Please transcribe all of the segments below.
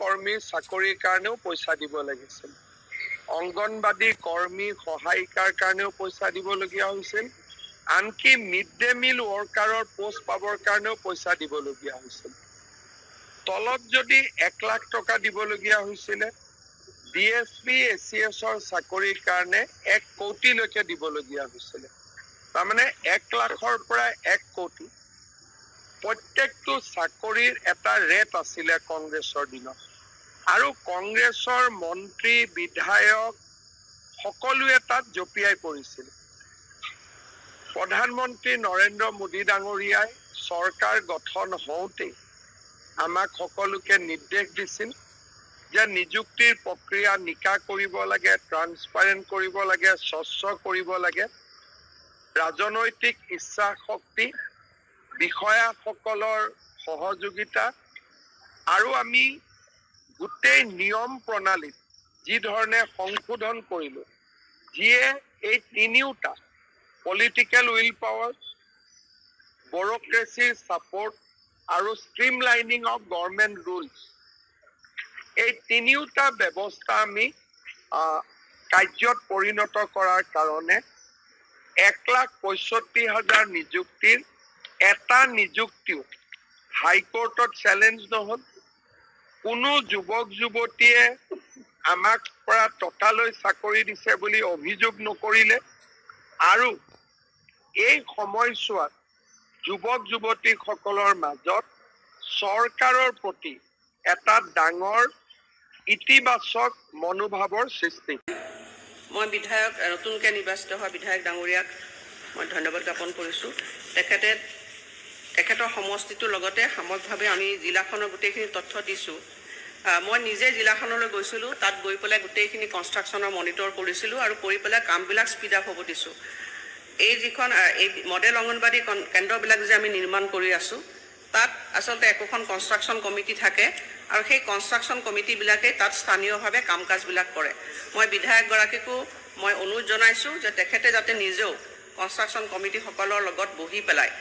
কৰ্মী চাকৰিৰ কাৰণেও পইচা দিব লাগিছিল। অংগনবাদী কৰ্মী সহায়িকাৰ কাৰণেও পইচা দিবলগীয়া হৈছিল। আনকি মিড ডে মিল ৱৰ্কাৰৰ পোষ্ট পাবৰ কাৰণেও পইচা দিবলগীয়া হৈছিল। তলত যদি 1 লাখ টকা দিবলগীয়া হৈছিলে, DSP ACSৰ চাকৰিৰ কাৰণে 1 কোটিলৈকে দিবলগীয়া হৈছিলে। তাৰমানে 1 লাখৰ পৰা 1 কোটি প্ৰত্যেকটো চাকৰিৰ এটা ৰেট আছিলে কংগ্ৰেছৰ দিনত। আৰু কংগ্ৰেছৰ মন্ত্ৰী বিধায়ক সকলোৱে তাত জঁপিয়াই পৰিছিল। প্ৰধানমন্ত্ৰী নৰেন্দ্ৰ মোদী ডাঙৰীয়াই চৰকাৰ গঠন হওঁতে আমাক সকলোকে নিৰ্দেশ দিছিল যে নিযুক্তিৰ প্ৰক্ৰিয়া নিকা কৰিব লাগে, ট্ৰান্সপাৰেণ্ট কৰিব লাগে, স্বচ্ছ কৰিব লাগে। ৰাজনৈতিক ইচ্ছা শক্তি, বিষয়াসকলৰ সহযোগিতা আৰু আমি গোটেই নিয়ম প্ৰণালীত যি ধৰণে সংশোধন কৰিলোঁ, যিয়ে এই তিনিওটা পলিটিকেল উইল পাৱাৰ, ব্যুৰক্ৰেচিৰ ছাপোৰ্ট আৰু ষ্ট্ৰীমলাইনিং অফ গভৰ্ণমেণ্ট ৰুলছ, এই তিনিওটা ব্যৱস্থা আমি কাৰ্যত পৰিণত কৰাৰ কাৰণে 1,65,000 নিযুক্তিৰ এটা নিযুক্তিও হাইকোৰ্টত চেলেঞ্জ নহ'ল। কোনো যুৱক যুৱতীয়ে আমাক পৰা টকালৈ চাকৰি দিছে বুলি অভিযোগ নকৰিলে। আৰু এই সময়ছোৱাত যুৱক যুৱতীসকলৰ মাজত চৰকাৰৰ প্ৰতি এটা ডাঙৰ ইতিবাচক মনোভাৱৰ সৃষ্টি। মই বিধায়ক নতুনকৈ নিৰ্বাচিত হোৱা বিধায়ক ডাঙৰীয়াক মই ধন্যবাদ জ্ঞাপন কৰিছোঁ। তেখেতৰ সমষ্টিটোৰ লগতে সামগ্ৰিকভাৱে আমি জিলাখনৰ গোটেইখিনি তথ্য দিছোঁ। মই নিজে জিলাখনলৈ গৈছিলোঁ, তাত গৈ পেলাই গোটেইখিনি কনষ্ট্ৰাকশ্যনৰ মনিটৰ কৰিছিলোঁ আৰু কৰি পেলাই কামবিলাক স্পীড আপ হ'ব দিছোঁ। এই মডেল অংগনবাদী কেন্দ্ৰবিলাক যে আমি নিৰ্মাণ কৰি আছোঁ, তাত আচলতে একোখন কনষ্ট্ৰাকশ্যন কমিটি থাকে আৰু সেই কনষ্ট্ৰাকশ্যন কমিটিবিলাকে তাত স্থানীয়ভাৱে কাম কাজবিলাক কৰে। মই বিধায়কগৰাকীকো মই অনুৰোধ জনাইছোঁ যে তেখেতে যাতে নিজেও কনষ্ট্ৰাকশ্যন কমিটিসকলৰ লগত বহি পেলাই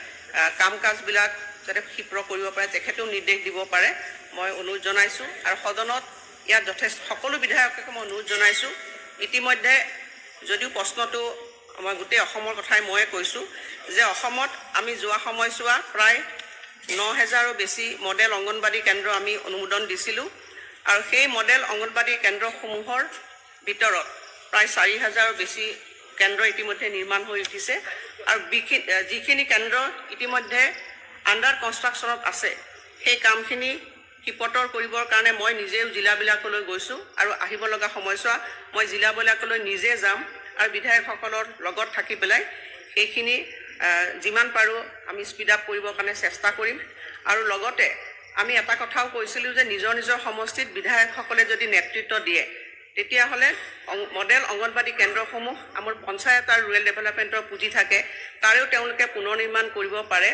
কাম কাজবিলাক যাতে ক্ষীপ্ৰ কৰিব পাৰে, তেখেতেও নিৰ্দেশ দিব পাৰে, মই অনুৰোধ জনাইছোঁ। আৰু সদনত ইয়াত যথেষ্ট সকলো বিধায়ককে মই অনুৰোধ জনাইছোঁ। ইতিমধ্যে যদিও প্ৰশ্নটো মই গোটেই অসমৰ কথাই ময়ে কৈছোঁ যে অসমত আমি যোৱা সময়ছোৱা প্ৰায় 9,000ৰো বেছি মডেল অংগনবাদী কেন্দ্ৰ আমি অনুমোদন দিছিলোঁ। আৰু সেই মডেল অংগনবাদী কেন্দ্ৰসমূহৰ ভিতৰত প্ৰায় 4,000ৰো বেছি কেন্দ্ৰ ইতিমধ্যে নিৰ্মাণ হৈ উঠিছে। আৰু যিখিনি কেন্দ্ৰ ইতিমধ্যে আণ্ডাৰ কনষ্ট্ৰাকশ্যনত আছে, সেই কামখিনি ক্ষীপ্ৰতৰ কৰিবৰ কাৰণে মই নিজেও জিলাবিলাকলৈ গৈছোঁ আৰু আহিব লগা সময়ছোৱা মই জিলাবিলাকলৈ নিজে যাম আৰু বিধায়কসকলৰ লগত থাকি পেলাই সেইখিনি যিমান পাৰোঁ আমি স্পীড আপ কৰিবৰ কাৰণে চেষ্টা কৰিম। আৰু লগতে আমি এটা কথাও কৈছিলোঁ যে নিজৰ নিজৰ সমষ্টিত বিধায়কসকলে যদি নেতৃত্ব দিয়ে, তেতিয়াহ'লে মডেল অংগনবাদী কেন্দ্ৰসমূহ আমাৰ পঞ্চায়ত আৰু ৰুৰেল ডেভেলপমেণ্টৰ পুঁজি থাকে, তাৰেও তেওঁলোকে পুনৰ নিৰ্মাণ কৰিব পাৰে।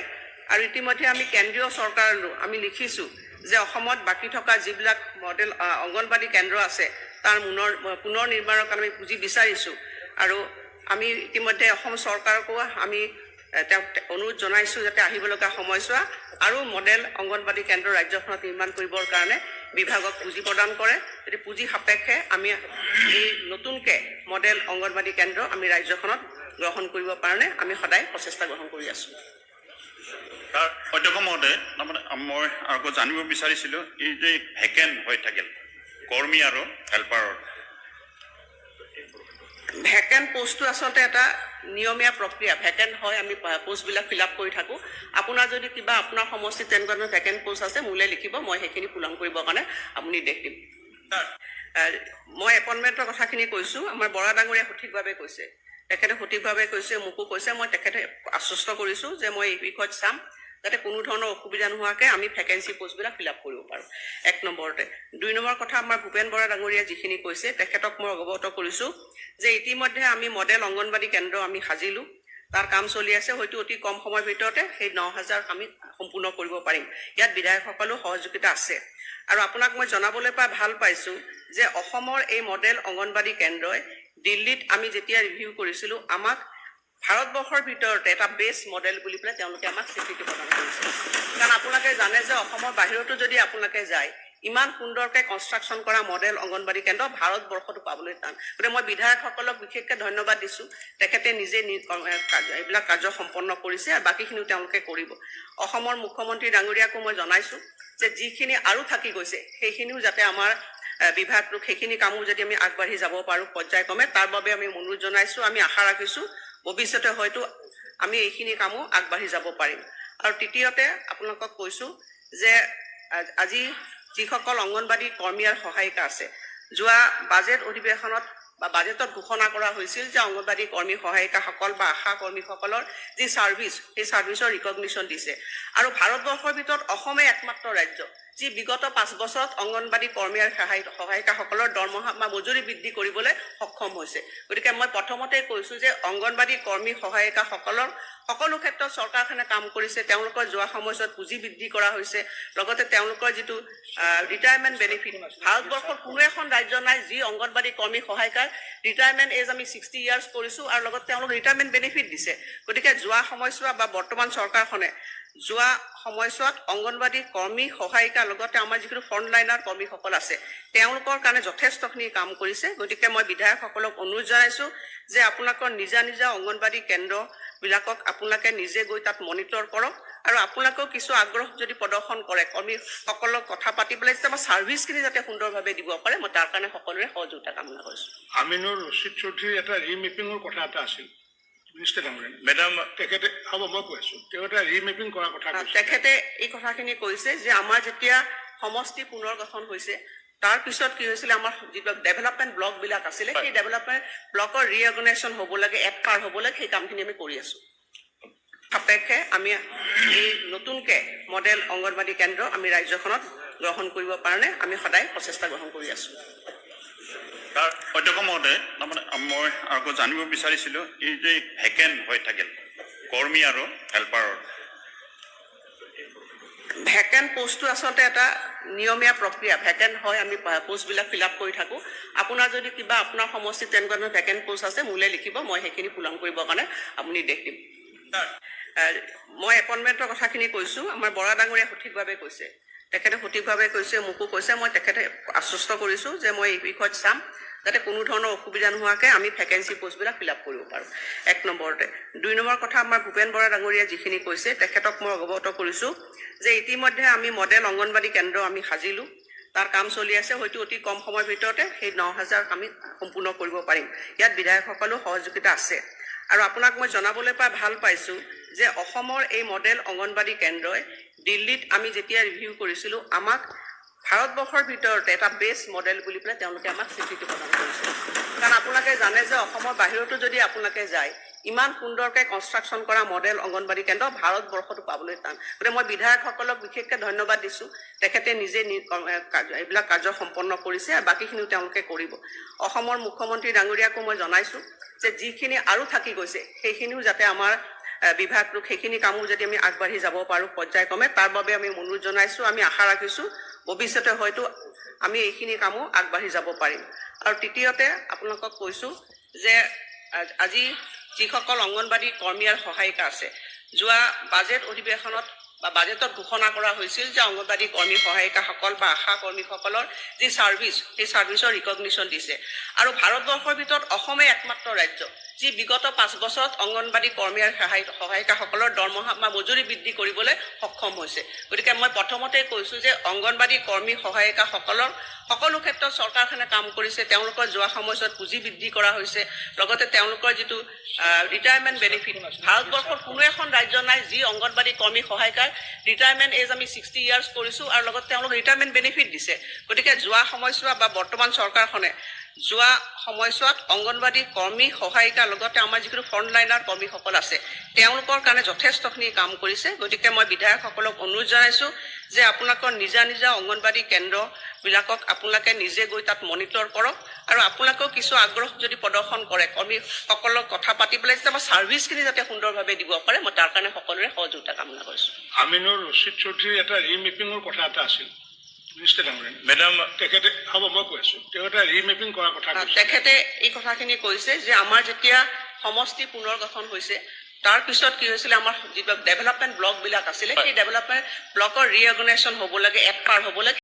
আৰু ইতিমধ্যে আমি কেন্দ্ৰীয় চৰকাৰলৈ আমি লিখিছোঁ যে অসমত বাকী থকা যিবিলাক মডেল অংগনবাদী কেন্দ্ৰ আছে তাৰ পুনৰ নিৰ্মাণৰ কাৰণে আমি পুঁজি বিচাৰিছোঁ। আৰু আমি ইতিমধ্যে অসম চৰকাৰকো আমি তেওঁক অনুৰোধ জনাইছোঁ যাতে আহিব লগা সময়ছোৱা আৰু মডেল অংগনবাদী কেন্দ্ৰ ৰাজ্যখনত নিৰ্মাণ কৰিবৰ কাৰণে বিভাগক পুঁজি প্ৰদান কৰে। যদি পুঁজি সাপেক্ষে আমি এই নতুনকৈ মডেল অংগনবাদী কেন্দ্ৰ আমি ৰাজ্যখনত গ্ৰহণ কৰিবৰ কাৰণে আমি সদায় প্ৰচেষ্টা গ্ৰহণ কৰি আছোঁ। অধ্যক্ষ মহোদয়, তাৰমানে মই আকৌ জানিব বিচাৰিছিলোঁ, এই যে ভেকেণ্ট হৈ থাকিল কৰ্মী আৰু হেল্পাৰৰ ভেকেণ্ট পোষ্টটো আচলতে এটা নিয়মীয়া প্ৰক্ৰিয়া। ভেকেণ্ট হয়, আমি পোষ্টবিলাক ফিল আপ কৰি থাকোঁ। আপোনাৰ যদি কিবা আপোনাৰ সমষ্টিত তেনেকুৱা ধৰণৰ ভেকেণ্ট পোষ্ট আছে মোলৈ লিখিব, মই সেইখিনি পূৰণ কৰিবৰ কাৰণে আপুনি নিৰ্দেশ দিম। মই এপইণ্টমেণ্টৰ কথাখিনি কৈছোঁ, আমাৰ বৰা ডাঙৰীয়াই সঠিকভাৱে কৈছে, তেখেতে সঠিকভাৱে কৈছে, মোকো কৈছে। মই তেখেতে আশ্বস্ত কৰিছোঁ যে মই এই বিষয়ত চাম যাতে কোনো ধৰণৰ অসুবিধা নোহোৱাকৈ আমি ভেকেঞ্চি পোষ্টবিলাক ফিল আপ কৰিব পাৰোঁ। 1 নম্বৰতে। 2 নম্বৰ কথা, আমাৰ ভূপেন বৰা ডাঙৰীয়াই যিখিনি কৈছে তেখেতক মই অৱগত কৰিছোঁ যে ইতিমধ্যে আমি মডেল অংগনবাদী কেন্দ্ৰ আমি সাজিলোঁ, তাৰ কাম চলি আছে। হয়তো অতি কম সময়ৰ ভিতৰতে সেই 9,000 আমি সম্পূৰ্ণ কৰিব পাৰিম। ইয়াত বিধায়কসকলেও সহযোগিতা আছে। আৰু আপোনাক মই জনাবলৈ পাই ভাল পাইছোঁ যে অসমৰ এই মডেল অংগনবাদী কেন্দ্ৰই দিল্লীত আমি যেতিয়া ৰিভিউ কৰিছিলোঁ, আমাক ভাৰতবৰ্ষৰ ভিতৰতে এটা বেষ্ট মডেল বুলি পেলাই তেওঁলোকে আমাক স্বীকৃতি প্ৰদান কৰিছে। কাৰণ আপোনালোকে জানে যে অসমৰ বাহিৰতো যদি আপোনালোকে যায়, ইমান সুন্দৰকৈ কনষ্ট্ৰাকশ্যন কৰা মডেল অংগনবাদী কেন্দ্ৰ ভাৰতবৰ্ষতো পাবলৈ টান। গতিকে মই বিধায়কসকলক বিশেষকৈ ধন্যবাদ দিছোঁ। তেখেতে নিজে এইবিলাক কাৰ্য সম্পন্ন কৰিছে আৰু বাকীখিনিও তেওঁলোকে কৰিব। অসমৰ মুখ্যমন্ত্ৰী ডাঙৰীয়াকো মই জনাইছোঁ যে যিখিনি আৰু থাকি গৈছে সেইখিনিও যাতে আমাৰ বিভাগটোক সেইখিনি কামো যদি আমি আগবাঢ়ি যাব পাৰোঁ পৰ্যায়ক্ৰমে, তাৰ বাবে আমি অনুৰোধ জনাইছোঁ। আমি আশা ৰাখিছোঁ ভৱিষ্যতে হয়তো আমি এইখিনি কামো আগবাঢ়ি যাব পাৰিম। আৰু তৃতীয়তে আপোনালোকক কৈছোঁ যে আজি যিসকল অংগনবাদী কৰ্মী আৰু সহায়িকা আছে, যোৱা বাজেট অধিৱেশনত বা বাজেটত ঘোষণা কৰা হৈছিল যে অংগনবাদী কৰ্মী সহায়িকাসকল বা আশা কৰ্মীসকলৰ যি ছাৰ্ভিচ, সেই ছাৰ্ভিচৰ ৰিকগনিশ্যন দিছে। আৰু ভাৰতবৰ্ষৰ ভিতৰত অসমে একমাত্ৰ ৰাজ্য যি বিগত 5 বছৰত অংগনবাদী কৰ্মী আৰু সহায়িকাসকলৰ দৰমহা বা মজুৰি বৃদ্ধি কৰিবলৈ সক্ষম হৈছে। গতিকে মই প্ৰথমতেই কৈছোঁ যে অংগনবাদী কৰ্মী সহায়িকাসকলৰ সকলো ক্ষেত্ৰত চৰকাৰখনে কাম কৰিছে। তেওঁলোকৰ যোৱা সময়ছোৱাত পুঁজি বৃদ্ধি কৰা হৈছে। লগতে তেওঁলোকৰ যিটো ৰিটায়াৰমেণ্ট বেনিফিট, ভাৰতবৰ্ষৰ কোনো এখন ৰাজ্য নাই যি অংগনবাদী কৰ্মী সহায়িকাৰ ৰিটায়াৰমেণ্ট এজ আমি 60 ইয়াৰ্ছ কৰিছোঁ আৰু লগত তেওঁলোক ৰিটায়াৰমেণ্ট বেনিফিট দিছে। গতিকে যোৱা সময়ছোৱা বা বৰ্তমান চৰকাৰখনে যোৱা সময়ছোৱাত অংগনবাদী কৰ্মী সহায়িকাৰ লগতে আমাৰ যিখিনি ফ্ৰণ্টলাইনাৰ কৰ্মীসকল আছে তেওঁলোকৰ কাৰণে যথেষ্টখিনি কাম কৰিছে। গতিকে মই বিধায়কসকলক অনুৰোধ জনাইছোঁ যে আপোনালোকৰ নিজা নিজা অংগনবাদী কেন্দ্ৰবিলাকক আপোনালোকে নিজে গৈ তাত মনিটৰ কৰক আৰু আপোনালোকেও কিছু আগ্ৰহ যদি প্ৰদৰ্শন কৰে কৰ্মীসকলক কথা পাতি পেলাই যাতে আমাৰ ছাৰ্ভিচখিনি যাতে সুন্দৰভাৱে দিব পাৰে, মই তাৰ কাৰণে সকলোৰে সহযোগিতা কামনা কৰিছোঁ। আমিনুৰ ৰছিদ চৌধুৰীৰ এটা ৰিমেপিঙৰ কথা এটা আছিল। মেডাম, তেখেতে হ'ব মই কৈ আছোঁ, তেওঁ এটা ৰিমেপিং কৰাৰ কথা কৈছে। তেখেতে এই কথাখিনি কৈছে যে আমাৰ যেতিয়া সমষ্টি পুনৰ গঠন হৈছে তাৰ পিছত কি হৈছিলে, আমাৰ যিবিলাক ডেভেলপমেণ্ট ব্লকবিলাক আছিলে সেই ডেভেলপমেণ্ট ব্লকৰ ৰিঅৰ্গেনাইজেশ্যন হ'ব লাগে, এডপাৰ হ'ব লাগে, সেই কামখিনি আমি কৰি আছোঁ। সাপেক্ষে আমি এই নতুনকৈ মডেল অংগনবাদী কেন্দ্ৰ আমি ৰাজ্যখনত গ্ৰহণ কৰিব কাৰণে আমি সদায় প্ৰচেষ্টা গ্ৰহণ কৰি আছোঁ। তাৰ অধ্যক্ষ মহোদয়, তাৰমানে মই আকৌ জানিব বিচাৰিছিলোঁ এই যে ভেকেণ্ট হৈ থাকিল কৰ্মী আৰু হেল্পাৰৰ ভেকেণ্ট পোষ্টটো আচলতে এটা নিয়মীয়া প্ৰক্ৰিয়া। ভেকেণ্ট হয়, আমি পোষ্টবিলাক ফিল আপ কৰি থাকোঁ। আপোনাৰ যদি কিবা আপোনাৰ সমষ্টিত তেনেকুৱা ধৰণৰ ভেকেণ্ট পোষ্ট আছে মোলৈ লিখিব, মই সেইখিনি পূৰণ কৰিবৰ কাৰণে আপুনি নিৰ্দেশ দিম। মই এপইণ্টমেণ্টৰ কথাখিনি কৈছোঁ, আমাৰ বৰা ডাঙৰীয়াই সঠিকভাৱে কৈছে, তেখেতে সঠিকভাৱে কৈছে, মোকো কৈছে। মই তেখেতে আশ্বস্ত কৰিছোঁ যে মই এই বিষয়ত চাম যাতে কোনো ধৰণৰ অসুবিধা নোহোৱাকৈ আমি ভেকেঞ্চি পোষ্টবিলাক ফিল আপ কৰিব পাৰোঁ। 1 নম্বৰতে। 2 নম্বৰ কথা, আমাৰ ভূপেন বৰা ডাঙৰীয়াই যিখিনি কৈছে তেখেতক মই অৱগত কৰিছোঁ যে ইতিমধ্যে আমি মডেল অংগনবাদী কেন্দ্ৰ আমি সাজিলোঁ, তাৰ কাম চলি আছে। হয়তো অতি কম সময়ৰ ভিতৰতে সেই 9000 আমি সম্পূৰ্ণ কৰিব পাৰিম। ইয়াত বিধায়কসকলেও সহযোগিতা আছে। আৰু আপোনাক মই জনাবলৈ পাই ভাল পাইছোঁ যে অসমৰ এই মডেল অংগনবাদী কেন্দ্ৰই দিল্লীত আমি যেতিয়া ৰিভিউ কৰিছিলোঁ আমাক ভাৰতবৰ্ষৰ ভিতৰতে এটা বেষ্ট মডেল বুলি পেলাই তেওঁলোকে আমাক স্বীকৃতি প্ৰদান কৰিছে। কাৰণ আপোনালোকে জানে যে অসমৰ বাহিৰতো যদি আপোনালোকে যায় ইমান সুন্দৰকৈ কনষ্ট্ৰাকশ্যন কৰা মডেল অংগনবাদী কেন্দ্ৰ ভাৰতবৰ্ষতো পাবলৈ টান। গতিকে মই বিধায়কসকলক বিশেষকৈ ধন্যবাদ দিছোঁ। তেখেতে নিজে এইবিলাক কাৰ্য সম্পন্ন কৰিছে আৰু বাকীখিনিও তেওঁলোকে কৰিব। অসমৰ মুখ্যমন্ত্ৰী ডাঙৰীয়াকো মই জনাইছোঁ যে যিখিনি আৰু থাকি গৈছে সেইখিনিও যাতে আমাৰ বিভাগটোক সেইখিনি কামো যদি আমি আগবাঢ়ি যাব পাৰোঁ পৰ্যায়ক্ৰমে, তাৰ বাবে আমি অনুৰোধ জনাইছোঁ। আমি আশা ৰাখিছোঁ ভৱিষ্যতে হয়তো আমি এইখিনি কামো আগবাঢ়ি যাব পাৰিম। আৰু তৃতীয়তে আপোনালোকক কৈছোঁ যে আজি যিসকল অংগনবাদী কৰ্মী আৰু সহায়িকা আছে, যোৱা বাজেট অধিৱেশনত বা বাজেটত ঘোষণা কৰা হৈছিল যে অংগনবাদী কৰ্মী সহায়িকাসকল বা আশা কৰ্মীসকলৰ যি ছাৰ্ভিচ, সেই ছাৰ্ভিচৰ ৰিকগনিশ্যন দিছে। আৰু ভাৰতবৰ্ষৰ ভিতৰত অসমে একমাত্ৰ ৰাজ্য যি বিগত 5 বছৰত অংগনবাদী কৰ্মী আৰু সহায়িকাসকলৰ দৰমহা বা মজুৰি বৃদ্ধি কৰিবলৈ সক্ষম হৈছে। গতিকে মই প্ৰথমতেই কৈছোঁ যে অংগনবাদী কৰ্মী সহায়িকাসকলৰ সকলো ক্ষেত্ৰত চৰকাৰখনে কাম কৰিছে। তেওঁলোকৰ যোৱা সময়ছোৱাত পুঁজি বৃদ্ধি কৰা হৈছে। লগতে তেওঁলোকৰ যিটো ৰিটায়াৰমেণ্ট বেনিফিট, ভাৰতবৰ্ষৰ কোনো এখন ৰাজ্য নাই যি অংগনবাদী কৰ্মী সহায়িকাৰ ৰিটায়াৰমেণ্ট এজ আমি 60 ইয়াৰ্ছ কৰিছোঁ আৰু লগত তেওঁলোক ৰিটায়াৰমেণ্ট বেনিফিট দিছে। গতিকে যোৱা সময়ছোৱা বা বৰ্তমান চৰকাৰখনে যোৱা সময়ছোৱাত অংগনবাদী কৰ্মী সহায়িকাৰ লগতে আমাৰ যিখিনি ফ্ৰণ্টলাইনাৰ কৰ্মীসকল আছে তেওঁলোকৰ কাৰণে যথেষ্টখিনি কাম কৰিছে। গতিকে মই বিধায়কসকলক অনুৰোধ জনাইছোঁ যে আপোনালোকৰ নিজা নিজা অংগনবাদী কেন্দ্ৰবিলাকক আপোনালোকে নিজে গৈ তাত মনিটৰ কৰক আৰু আপোনালোকেও কিছু আগ্ৰহ যদি প্ৰদৰ্শন কৰে কৰ্মীসকলক কথা পাতি পেলাই যাতে আমাৰ ছাৰ্ভিচখিনি যাতে সুন্দৰভাৱে দিব পাৰে, মই তাৰ কাৰণে সকলোৰে সহযোগিতা কামনা কৰিছোঁ। আমিনুৰ ৰছিদ চৌধুৰীৰ এটা ৰিমেপিঙৰ কথা এটা আছিল। মেডাম, তেখেতে হ'ব মই কৈ আছোঁ, তেওঁ এটা ৰিমেপিং কৰাৰ কথা কৈছে। তেখেতে এই কথাখিনি কৈছে যে আমাৰ যেতিয়া সমষ্টি পুনৰ গঠন হৈছে তাৰ পিছত কি হৈছিলে, আমাৰ যিবিলাক ডেভেলপমেণ্ট ব্লকবিলাক আছিলে সেই ডেভেলপমেণ্ট ব্লকৰ ৰিঅৰ্গেনাইজেশ্যন হ'ব লাগে, এডপাৰ হ'ব লাগে।